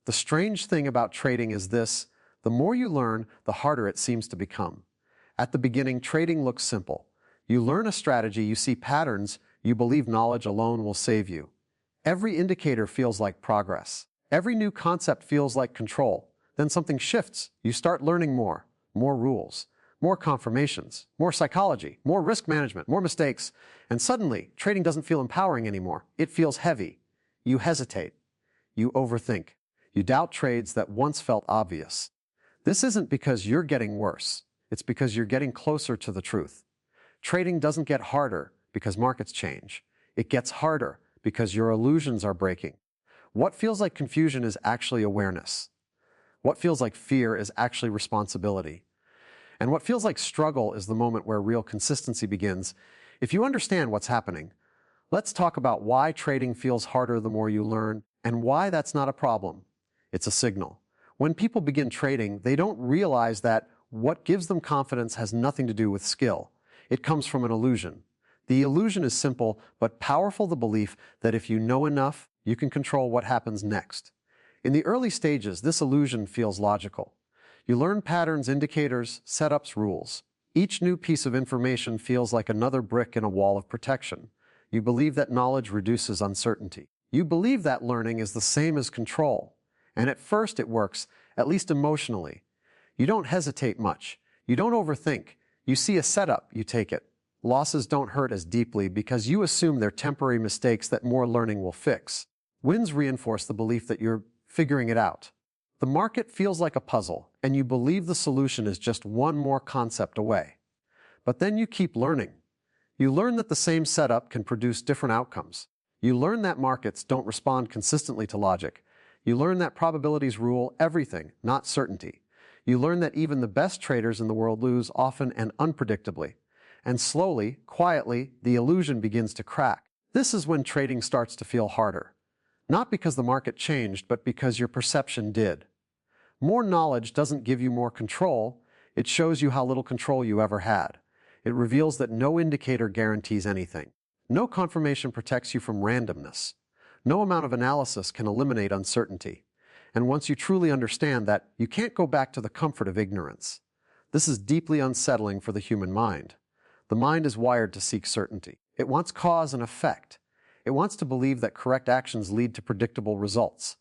The strange thing about trading is this: the more you learn, the harder it seems to become. At the beginning, trading looks simple. You learn a strategy, you see patterns, you believe knowledge alone will save you. Every indicator feels like progress. Every new concept feels like control. Then something shifts. You start learning more rules, more confirmations, more psychology, more risk management, more mistakes, and suddenly, trading doesn't feel empowering anymore. It feels heavy. You hesitate. You overthink. You doubt trades that once felt obvious. This isn't because you're getting worse. It's because you're getting closer to the truth. Trading doesn't get harder because markets change. It gets harder because your illusions are breaking. What feels like confusion is actually awareness. What feels like fear is actually responsibility. And what feels like struggle is the moment where real consistency begins. If you understand what's happening, let's talk about why trading feels harder the more you learn and why that's not a problem. It's a signal. When people begin trading, they don't realize that what gives them confidence has nothing to do with skill. It comes from an illusion. The illusion is simple but powerful: the belief that if you know enough, you can control what happens next. In the early stages, this illusion feels logical. You learn patterns, indicators, setups, rules. Each new piece of information feels like another brick in a wall of protection. You believe that knowledge reduces uncertainty. You believe that learning is the same as control. And at first it works, at least emotionally. You don't hesitate much. You don't overthink. You see a setup, you take it. Losses don't hurt as deeply because you assume they're temporary mistakes that more learning will fix. Wins reinforce the belief that you're figuring it out. The market feels like a puzzle, and you believe the solution is just one more concept away. But then you keep learning. You learn that the same setup can produce different outcomes. You learn that markets don't respond consistently to logic. You learn that probabilities rule everything, not certainty. You learn that even the best traders in the world lose often and unpredictably. And slowly, quietly, the illusion begins to crack. This is when trading starts to feel harder. Not because the market changed, but because your perception did. More knowledge doesn't give you more control. It shows you how little control you ever had. It reveals that no indicator guarantees anything. No confirmation protects you from randomness. No amount of analysis can eliminate uncertainty. And once you truly understand that, you can't go back to the comfort of ignorance. This is deeply unsettling for the human mind. The mind is wired to seek certainty. It wants cause and effect. It wants to believe that correct actions lead to predictable results.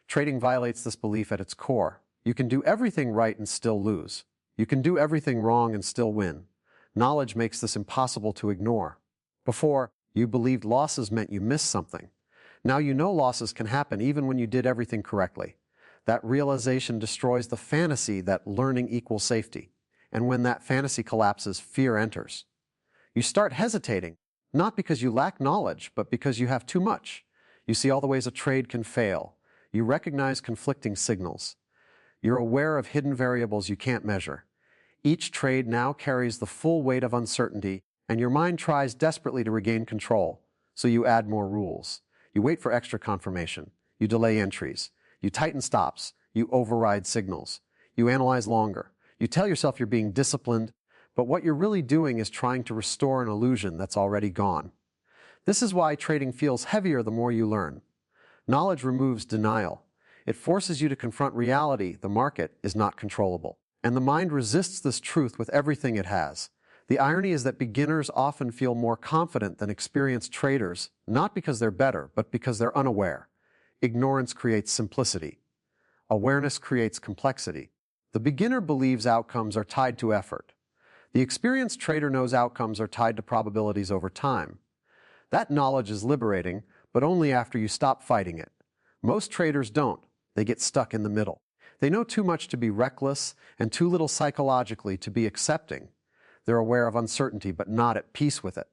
Trading violates this belief at its core. You can do everything right and still lose. You can do everything wrong and still win. Knowledge makes this impossible to ignore. Before, you believed losses meant you missed something. Now you know losses can happen even when you did everything correctly. That realization destroys the fantasy that learning equals safety. And when that fantasy collapses, fear enters. You start hesitating, not because you lack knowledge, but because you have too much. You see all the ways a trade can fail. You recognize conflicting signals. You're aware of hidden variables you can't measure. Each trade now carries the full weight of uncertainty, and your mind tries desperately to regain control. So you add more rules. You wait for extra confirmation. You delay entries. You tighten stops. You override signals. You analyze longer. You tell yourself you're being disciplined, but what you're really doing is trying to restore an illusion that's already gone. This is why trading feels heavier the more you learn. Knowledge removes denial. It forces you to confront reality: the market is not controllable. And the mind resists this truth with everything it has. The irony is that beginners often feel more confident than experienced traders, not because they're better, but because they're unaware. Ignorance creates simplicity. Awareness creates complexity. The beginner believes outcomes are tied to effort. The experienced trader knows outcomes are tied to probabilities over time. That knowledge is liberating, but only after you stop fighting it. Most traders don't. They get stuck in the middle. They know too much to be reckless and too little psychologically to be accepting. They're aware of uncertainty but not at peace with it.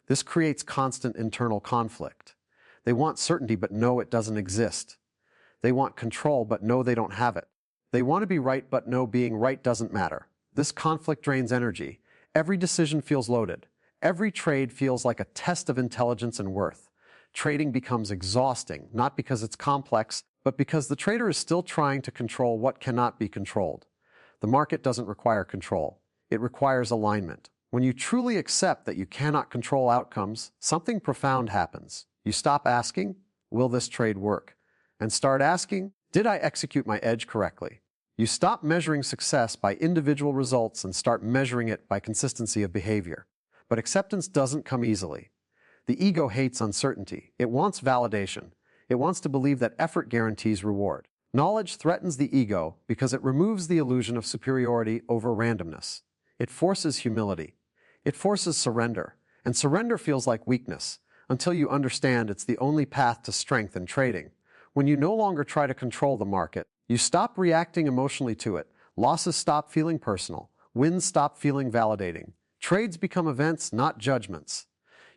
This creates constant internal conflict. They want certainty but know it doesn't exist. They want control but know they don't have it. They want to be right but know being right doesn't matter. This conflict drains energy. Every decision feels loaded. Every trade feels like a test of intelligence and worth. Trading becomes exhausting, not because it's complex, but because the trader is still trying to control what cannot be controlled. The market doesn't require control. It requires alignment. When you truly accept that you cannot control outcomes, something profound happens. You stop asking, "Will this trade work?" and start asking, Did I execute my edge correctly? You stop measuring success by individual results and start measuring it by consistency of behavior. But acceptance doesn't come easily. The ego hates uncertainty. It wants validation. It wants to believe that effort guarantees reward. Knowledge threatens the ego because it removes the illusion of superiority over randomness. It forces humility. It forces surrender. And surrender feels like weakness until you understand it's the only path to strength in trading. When you no longer try to control the market, you stop reacting emotionally to it. Losses stop feeling personal. Wins stop feeling validating. Trades become events, not judgments.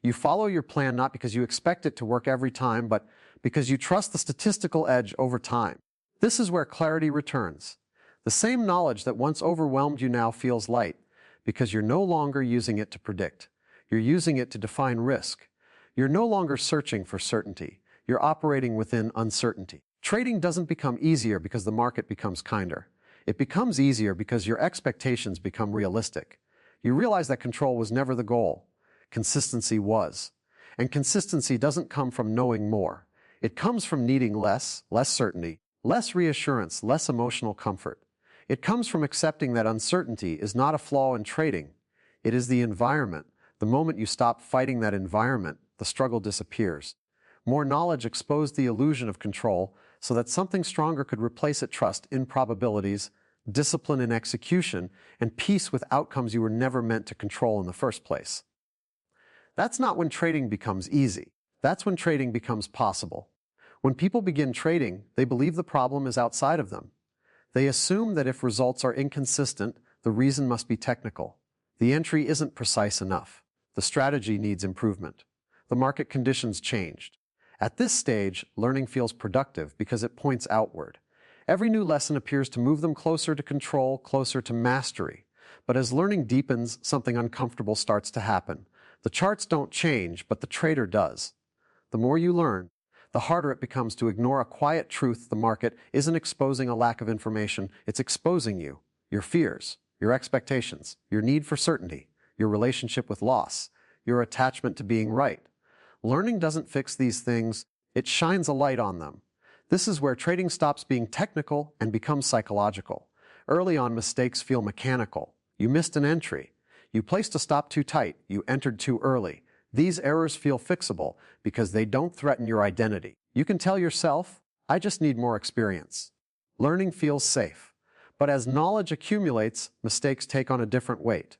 You follow your plan not because you expect it to work every time, but because you trust the statistical edge over time. This is where clarity returns. The same knowledge that once overwhelmed you now feels light, because you're no longer using it to predict. You're using it to define risk. You're no longer searching for certainty. You're operating within uncertainty. Trading doesn't become easier because the market becomes kinder. It becomes easier because your expectations become realistic. You realize that control was never the goal. Consistency was. And consistency doesn't come from knowing more. It comes from needing less certainty, less reassurance, less emotional comfort. It comes from accepting that uncertainty is not a flaw in trading. It is the environment. The moment you stop fighting that environment, the struggle disappears. More knowledge exposed the illusion of control so that something stronger could replace it. Trust in probabilities, discipline in execution, and peace with outcomes you were never meant to control in the first place. That's not when trading becomes easy. That's when trading becomes possible. When people begin trading, they believe the problem is outside of them. They assume that if results are inconsistent, the reason must be technical. The entry isn't precise enough. The strategy needs improvement. The market conditions changed. At this stage, learning feels productive because it points outward. Every new lesson appears to move them closer to control, closer to mastery. But as learning deepens, something uncomfortable starts to happen. The charts don't change, but the trader does. The more you learn, the harder it becomes to ignore a quiet truth. The market isn't exposing a lack of information, it's exposing you, your fears, your expectations, your need for certainty, your relationship with loss, your attachment to being right. Learning doesn't fix these things, it shines a light on them. This is where trading stops being technical and becomes psychological. Early on, mistakes feel mechanical. You missed an entry. You placed a stop too tight. You entered too early. These errors feel fixable because they don't threaten your identity. You can tell yourself, I just need more experience. Learning feels safe. But as knowledge accumulates, mistakes take on a different weight.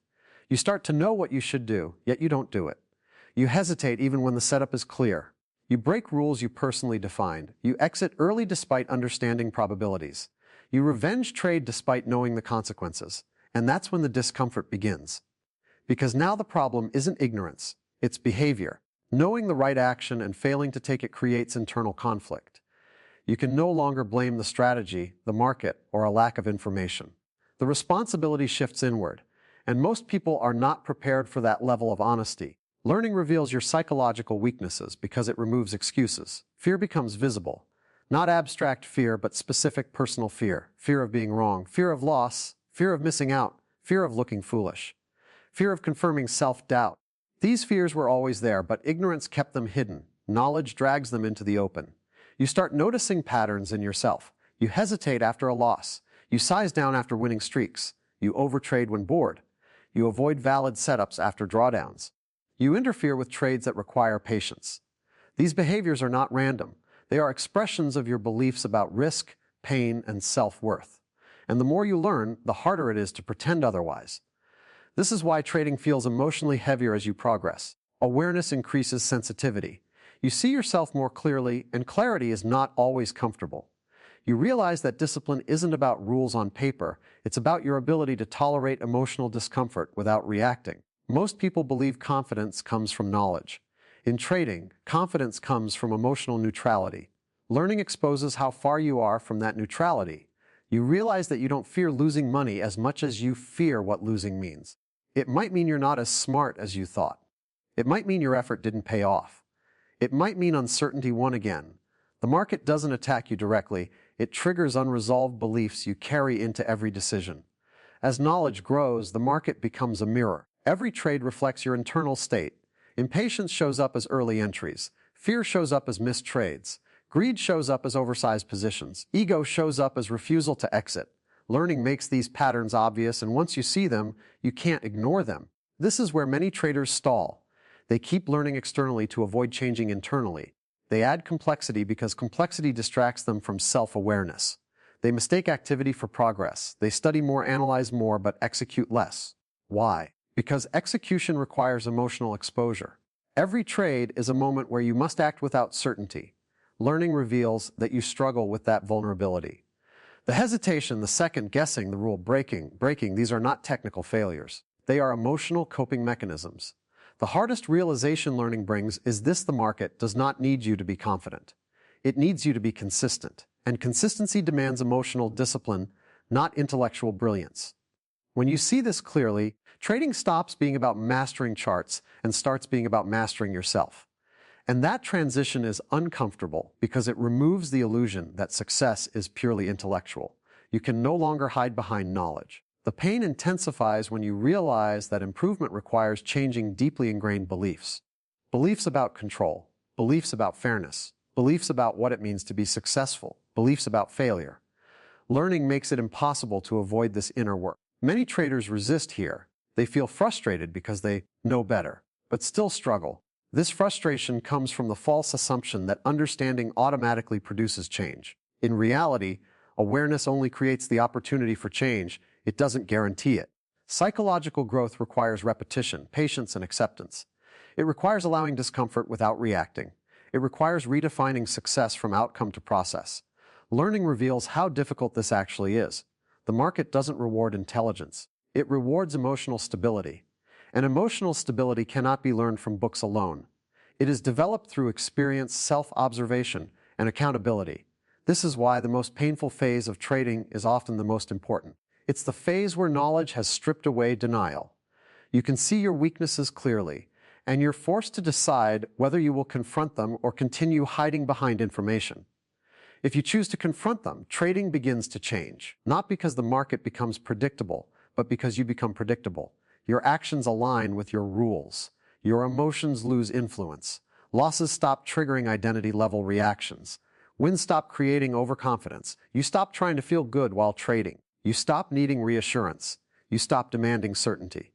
You start to know what you should do, yet you don't do it. You hesitate even when the setup is clear. You break rules you personally defined. You exit early despite understanding probabilities. You revenge trade despite knowing the consequences. And that's when the discomfort begins. Because now the problem isn't ignorance, it's behavior. Knowing the right action and failing to take it creates internal conflict. You can no longer blame the strategy, the market, or a lack of information. The responsibility shifts inward, and most people are not prepared for that level of honesty. Learning reveals your psychological weaknesses because it removes excuses. Fear becomes visible. Not abstract fear, but specific personal fear. Fear of being wrong, fear of loss, fear of missing out, fear of looking foolish, fear of confirming self-doubt. These fears were always there, but ignorance kept them hidden. Knowledge drags them into the open. You start noticing patterns in yourself. You hesitate after a loss. You size down after winning streaks. You overtrade when bored. You avoid valid setups after drawdowns. You interfere with trades that require patience. These behaviors are not random. They are expressions of your beliefs about risk, pain, and self-worth. And the more you learn, the harder it is to pretend otherwise. This is why trading feels emotionally heavier as you progress. Awareness increases sensitivity. You see yourself more clearly, and clarity is not always comfortable. You realize that discipline isn't about rules on paper, it's about your ability to tolerate emotional discomfort without reacting. Most people believe confidence comes from knowledge. In trading, confidence comes from emotional neutrality. Learning exposes how far you are from that neutrality. You realize that you don't fear losing money as much as you fear what losing means. It might mean you're not as smart as you thought. It might mean your effort didn't pay off. It might mean uncertainty won again. The market doesn't attack you directly, it triggers unresolved beliefs you carry into every decision. As knowledge grows, the market becomes a mirror. Every trade reflects your internal state. Impatience shows up as early entries. Fear shows up as missed trades. Greed shows up as oversized positions. Ego shows up as refusal to exit. Learning makes these patterns obvious, and once you see them, you can't ignore them. This is where many traders stall. They keep learning externally to avoid changing internally. They add complexity because complexity distracts them from self-awareness. They mistake activity for progress. They study more, analyze more, but execute less. Why? Because execution requires emotional exposure. Every trade is a moment where you must act without certainty. Learning reveals that you struggle with that vulnerability. The hesitation, the second guessing, the rule breaking, these are not technical failures. They are emotional coping mechanisms. The hardest realization learning brings is this: the market does not need you to be confident. It needs you to be consistent. And consistency demands emotional discipline, not intellectual brilliance. When you see this clearly, trading stops being about mastering charts and starts being about mastering yourself. And that transition is uncomfortable because it removes the illusion that success is purely intellectual. You can no longer hide behind knowledge. The pain intensifies when you realize that improvement requires changing deeply ingrained beliefs. Beliefs about control, beliefs about fairness, beliefs about what it means to be successful, beliefs about failure. Learning makes it impossible to avoid this inner work. Many traders resist here. They feel frustrated because they know better, but still struggle. This frustration comes from the false assumption that understanding automatically produces change. In reality, awareness only creates the opportunity for change. It doesn't guarantee it. Psychological growth requires repetition, patience, and acceptance. It requires allowing discomfort without reacting. It requires redefining success from outcome to process. Learning reveals how difficult this actually is. The market doesn't reward intelligence. It rewards emotional stability. And emotional stability cannot be learned from books alone. It is developed through experience, self-observation, and accountability. This is why the most painful phase of trading is often the most important. It's the phase where knowledge has stripped away denial. You can see your weaknesses clearly, and you're forced to decide whether you will confront them or continue hiding behind information. If you choose to confront them, trading begins to change, not because the market becomes predictable, but because you become predictable. Your actions align with your rules. Your emotions lose influence. Losses stop triggering identity-level reactions. Wins stop creating overconfidence. You stop trying to feel good while trading. You stop needing reassurance. You stop demanding certainty.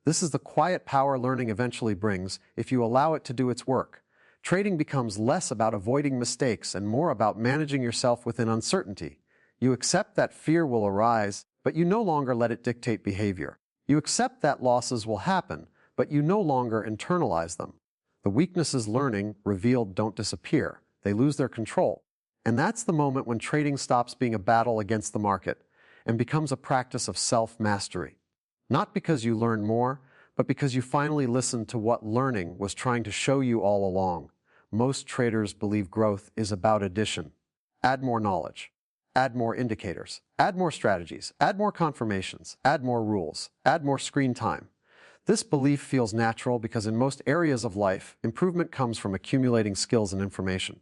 This is the quiet power learning eventually brings if you allow it to do its work. Trading becomes less about avoiding mistakes and more about managing yourself within uncertainty. You accept that fear will arise, but you no longer let it dictate behavior. You accept that losses will happen, but you no longer internalize them. The weaknesses learning revealed don't disappear. They lose their control. And that's the moment when trading stops being a battle against the market and becomes a practice of self-mastery. Not because you learn more, but because you finally listened to what learning was trying to show you all along. Most traders believe growth is about addition. Add more knowledge. Add more indicators. Add more strategies. Add more confirmations. Add more rules. Add more screen time. This belief feels natural because in most areas of life, improvement comes from accumulating skills and information.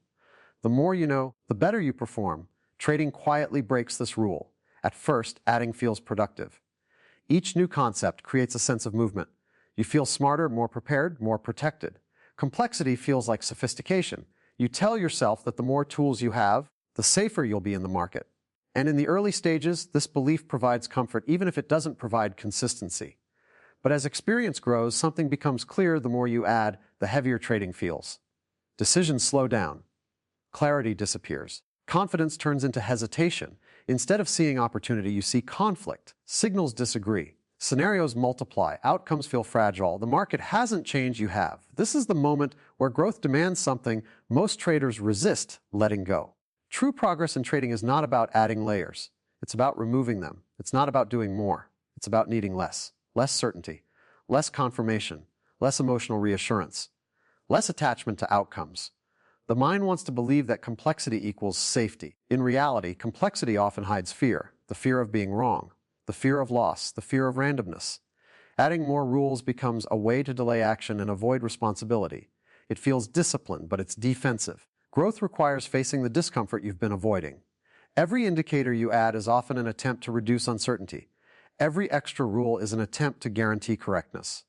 The more you know, the better you perform. Trading quietly breaks this rule. At first, adding feels productive. Each new concept creates a sense of movement. You feel smarter, more prepared, more protected. Complexity feels like sophistication. You tell yourself that the more tools you have, the safer you'll be in the market. And in the early stages, this belief provides comfort even if it doesn't provide consistency. But as experience grows, something becomes clear. The more you add, the heavier trading feels. Decisions slow down. Clarity disappears. Confidence turns into hesitation. Instead of seeing opportunity, you see conflict. Signals disagree. Scenarios multiply. Outcomes feel fragile. The market hasn't changed, you have. This is the moment where growth demands something most traders resist letting go. True progress in trading is not about adding layers. It's about removing them. It's not about doing more. It's about needing less. Less certainty. Less confirmation. Less emotional reassurance. Less attachment to outcomes. The mind wants to believe that complexity equals safety. In reality, complexity often hides fear. The fear of being wrong. The fear of loss. The fear of randomness. Adding more rules becomes a way to delay action and avoid responsibility. It feels disciplined, but it's defensive. Growth requires facing the discomfort you've been avoiding. Every indicator you add is often an attempt to reduce uncertainty. Every extra rule is an attempt to guarantee correctness.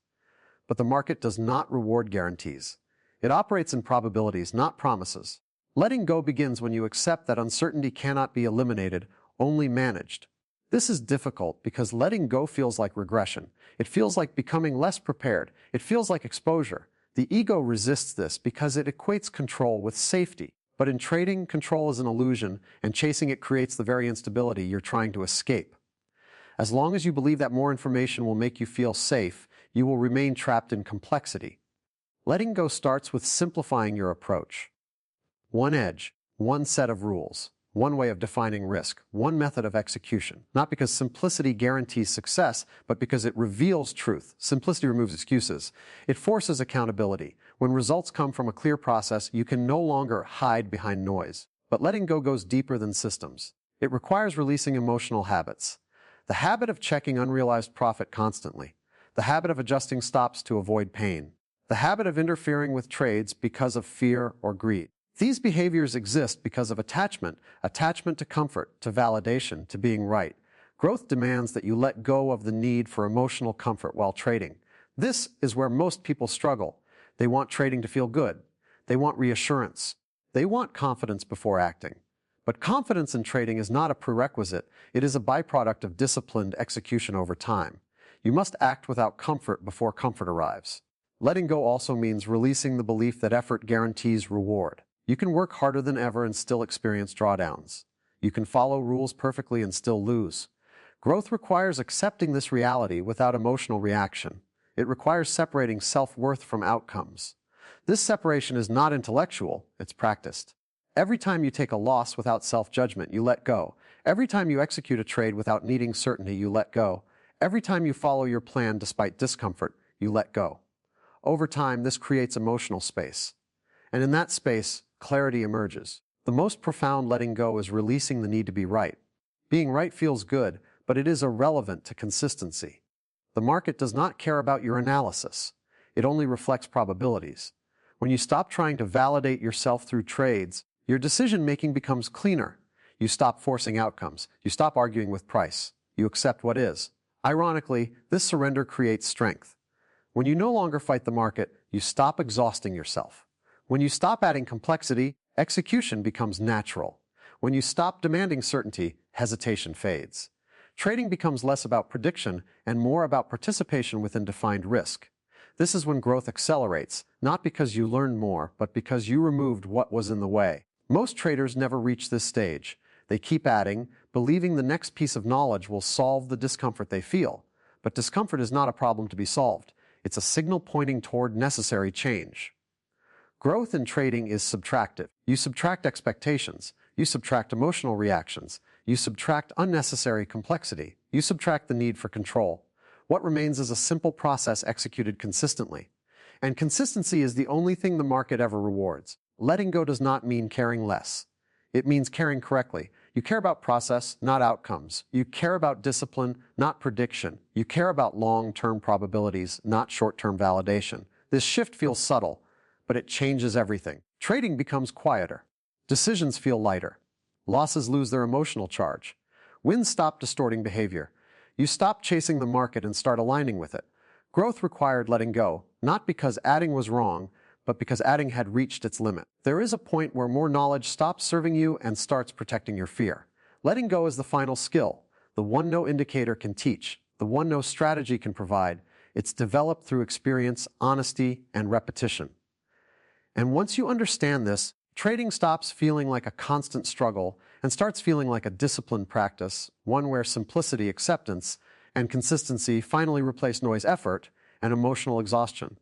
But the market does not reward guarantees. It operates in probabilities, not promises. Letting go begins when you accept that uncertainty cannot be eliminated, only managed. This is difficult because letting go feels like regression. It feels like becoming less prepared. It feels like exposure. The ego resists this because it equates control with safety. But in trading, control is an illusion, and chasing it creates the very instability you're trying to escape. As long as you believe that more information will make you feel safe, you will remain trapped in complexity. Letting go starts with simplifying your approach. One edge, one set of rules, one way of defining risk, one method of execution. Not because simplicity guarantees success, but because it reveals truth. Simplicity removes excuses. It forces accountability. When results come from a clear process, you can no longer hide behind noise. But letting go goes deeper than systems. It requires releasing emotional habits. The habit of checking unrealized profit constantly. The habit of adjusting stops to avoid pain. The habit of interfering with trades because of fear or greed. These behaviors exist because of attachment to comfort, to validation, to being right. Growth demands that you let go of the need for emotional comfort while trading. This is where most people struggle. They want trading to feel good. They want reassurance. They want confidence before acting. But confidence in trading is not a prerequisite. It is a byproduct of disciplined execution over time. You must act without comfort before comfort arrives. Letting go also means releasing the belief that effort guarantees reward. You can work harder than ever and still experience drawdowns. You can follow rules perfectly and still lose. Growth requires accepting this reality without emotional reaction. It requires separating self-worth from outcomes. This separation is not intellectual, it's practiced. Every time you take a loss without self-judgment, you let go. Every time you execute a trade without needing certainty, you let go. Every time you follow your plan despite discomfort, you let go. Over time, this creates emotional space. And in that space, clarity emerges. The most profound letting go is releasing the need to be right. Being right feels good, but it is irrelevant to consistency. The market does not care about your analysis. It only reflects probabilities. When you stop trying to validate yourself through trades, your decision-making becomes cleaner. You stop forcing outcomes. You stop arguing with price. You accept what is. Ironically, this surrender creates strength. When you no longer fight the market, you stop exhausting yourself. When you stop adding complexity, execution becomes natural. When you stop demanding certainty, hesitation fades. Trading becomes less about prediction and more about participation within defined risk. This is when growth accelerates, not because you learned more, but because you removed what was in the way. Most traders never reach this stage. They keep adding, believing the next piece of knowledge will solve the discomfort they feel. But discomfort is not a problem to be solved. It's a signal pointing toward necessary change. Growth in trading is subtractive. You subtract expectations. You subtract emotional reactions. You subtract unnecessary complexity. You subtract the need for control. What remains is a simple process executed consistently. And consistency is the only thing the market ever rewards. Letting go does not mean caring less. It means caring correctly. You care about process, not outcomes. You care about discipline, not prediction. You care about long-term probabilities, not short-term validation. This shift feels subtle, but it changes everything. Trading becomes quieter. Decisions feel lighter. Losses lose their emotional charge. Wins stop distorting behavior. You stop chasing the market and start aligning with it. Growth required letting go, not because adding was wrong, but because adding had reached its limit. There is a point where more knowledge stops serving you and starts protecting your fear. Letting go is the final skill, the one no indicator can teach, the one no strategy can provide. It's developed through experience, honesty, and repetition. And once you understand this, trading stops feeling like a constant struggle and starts feeling like a disciplined practice, one where simplicity, acceptance, and consistency finally replace noise, effort, and emotional exhaustion.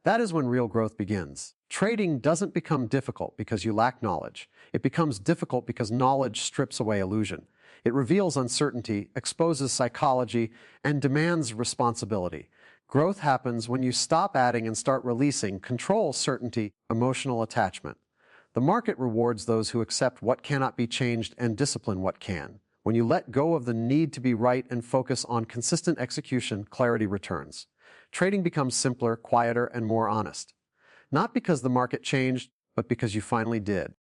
That is when real growth begins. Trading doesn't become difficult because you lack knowledge. It becomes difficult because knowledge strips away illusion. It reveals uncertainty, exposes psychology, and demands responsibility. Growth happens when you stop adding and start releasing control, certainty, emotional attachment. The market rewards those who accept what cannot be changed and discipline what can. When you let go of the need to be right and focus on consistent execution, clarity returns. Trading becomes simpler, quieter, and more honest. Not because the market changed, but because you finally did.